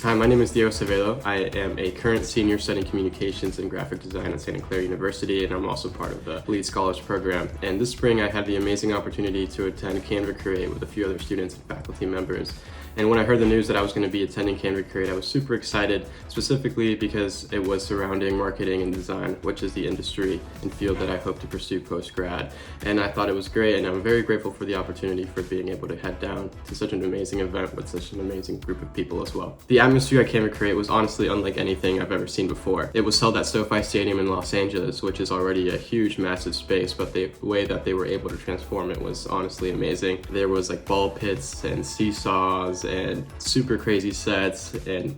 Hi, my name is Diego Acevedo. I am a current senior studying communications and graphic design at Santa Clara University, and I'm also part of the Lead Scholars Program. And this spring, I had the amazing opportunity to attend Canva Create with a few other students and faculty members. And when I heard the news that I was going to be attending Canva Create, I was super excited, specifically because it was surrounding marketing and design, which is the industry and field that I hope to pursue post-grad. And I thought it was great, and I'm very grateful for the opportunity for being able to head down to such an amazing event with such an amazing group of people as well. The atmosphere at Canva Create was honestly unlike anything I've ever seen before. It was held at SoFi Stadium in Los Angeles, which is already a huge, massive space, but the way that they were able to transform it was honestly amazing. There was like ball pits and seesaws and super crazy sets, and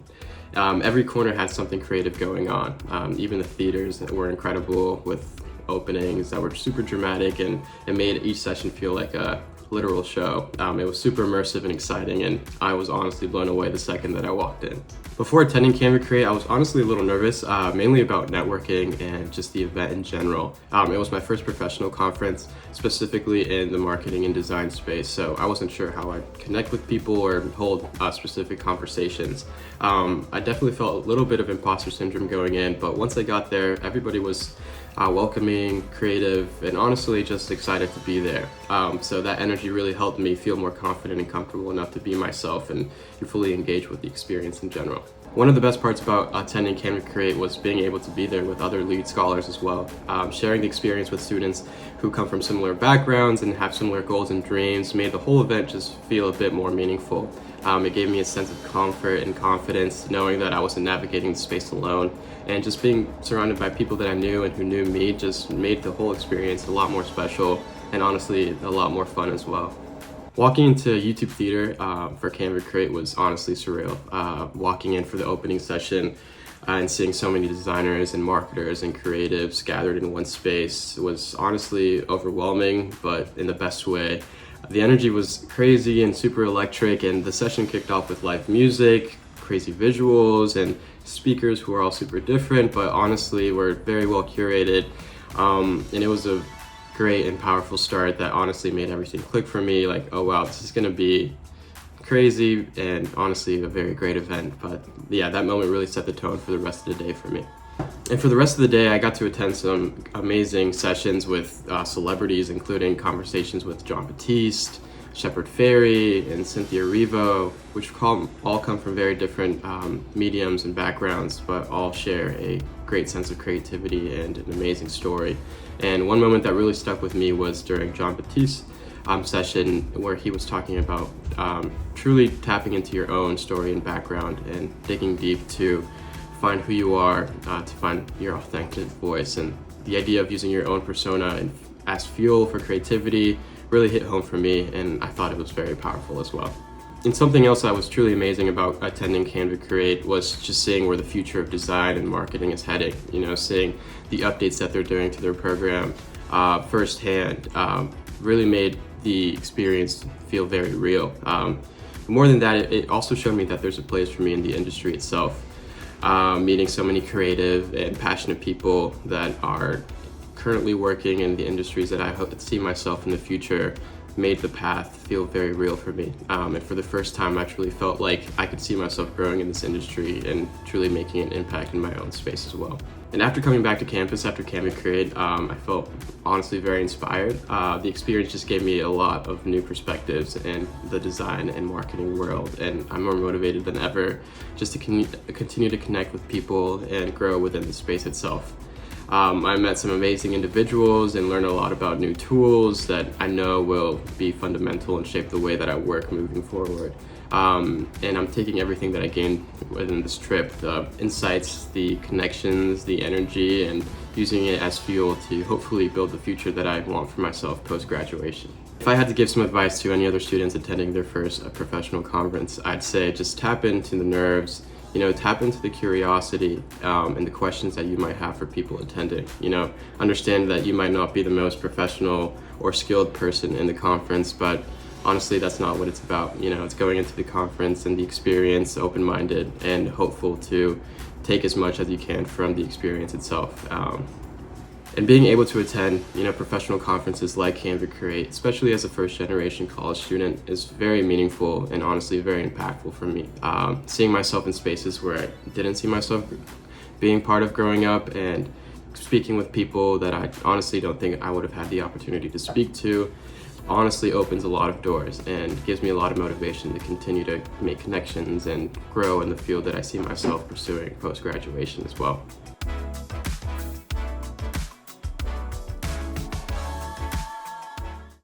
every corner had something creative going on. Even the theaters were incredible with openings that were super dramatic, and it made each session feel like a literal show. It was super immersive and exciting, and I was honestly blown away the second that I walked in. Before attending Canva Create, I was honestly a little nervous, mainly about networking and just the event in general. It was my first professional conference, specifically in the marketing and design space, so I wasn't sure how I'd connect with people or hold specific conversations. I definitely felt a little bit of imposter syndrome going in, but once I got there, everybody was welcoming, creative, and honestly just excited to be there. So that energy really helped me feel more confident and comfortable enough to be myself and fully engage with the experience in general. One of the best parts about attending Canva Create was being able to be there with other lead scholars as well. Sharing the experience with students who come from similar backgrounds and have similar goals and dreams made the whole event just feel a bit more meaningful. It gave me a sense of comfort and confidence knowing that I wasn't navigating the space alone, and just being surrounded by people that I knew and who knew me just made the whole experience a lot more special and honestly a lot more fun as well. Walking into YouTube Theater for Canva Create was honestly surreal. Walking in for the opening session and seeing so many designers and marketers and creatives gathered in one space was honestly overwhelming, but in the best way. The energy was crazy and super electric, and the session kicked off with live music, crazy visuals, and speakers who are all super different, but honestly were very well curated. And it was a great and powerful start that honestly made everything click for me. Like, oh wow, this is gonna be crazy and honestly a very great event. But yeah, that moment really set the tone for the rest of the day for me. And for the rest of the day, I got to attend some amazing sessions with celebrities, including conversations with Jon Batiste, Shepard Fairey, and Cynthia Erivo, which all come from very different mediums and backgrounds, but all share a great sense of creativity and an amazing story. And one moment that really stuck with me was during Jon Batiste's session, where he was talking about truly tapping into your own story and background and digging deep to find who you are, to find your authentic voice. And the idea of using your own persona as fuel for creativity really hit home for me, and I thought it was very powerful as well. And something else that was truly amazing about attending Canva Create was just seeing where the future of design and marketing is heading. You know, seeing the updates that they're doing to their program firsthand really made the experience feel very real. More than that, it also showed me that there's a place for me in the industry itself. Meeting so many creative and passionate people that are currently working in the industries that I hope to see myself in the future made the path feel very real for me. And for the first time, I truly felt like I could see myself growing in this industry and truly making an impact in my own space as well. And after coming back to campus after Canva Create, I felt honestly very inspired. The experience just gave me a lot of new perspectives in the design and marketing world, and I'm more motivated than ever just to continue to connect with people and grow within the space itself. I met some amazing individuals and learned a lot about new tools that I know will be fundamental and shape the way that I work moving forward. And I'm taking everything that I gained within this trip, the insights, the connections, the energy, and using it as fuel to hopefully build the future that I want for myself post-graduation. If I had to give some advice to any other students attending their first professional conference, I'd say just tap into the nerves, tap into the curiosity and the questions that you might have for people attending. Understand that you might not be the most professional or skilled person in the conference, but honestly, that's not what it's about. It's going into the conference and the experience open-minded and hopeful to take as much as you can from the experience itself. And being able to attend, professional conferences like Canva Create, especially as a first-generation college student, is very meaningful and honestly very impactful for me. Seeing myself in spaces where I didn't see myself being part of growing up, and speaking with people that I honestly don't think I would have had the opportunity to speak to, honestly opens a lot of doors and gives me a lot of motivation to continue to make connections and grow in the field that I see myself pursuing post-graduation as well.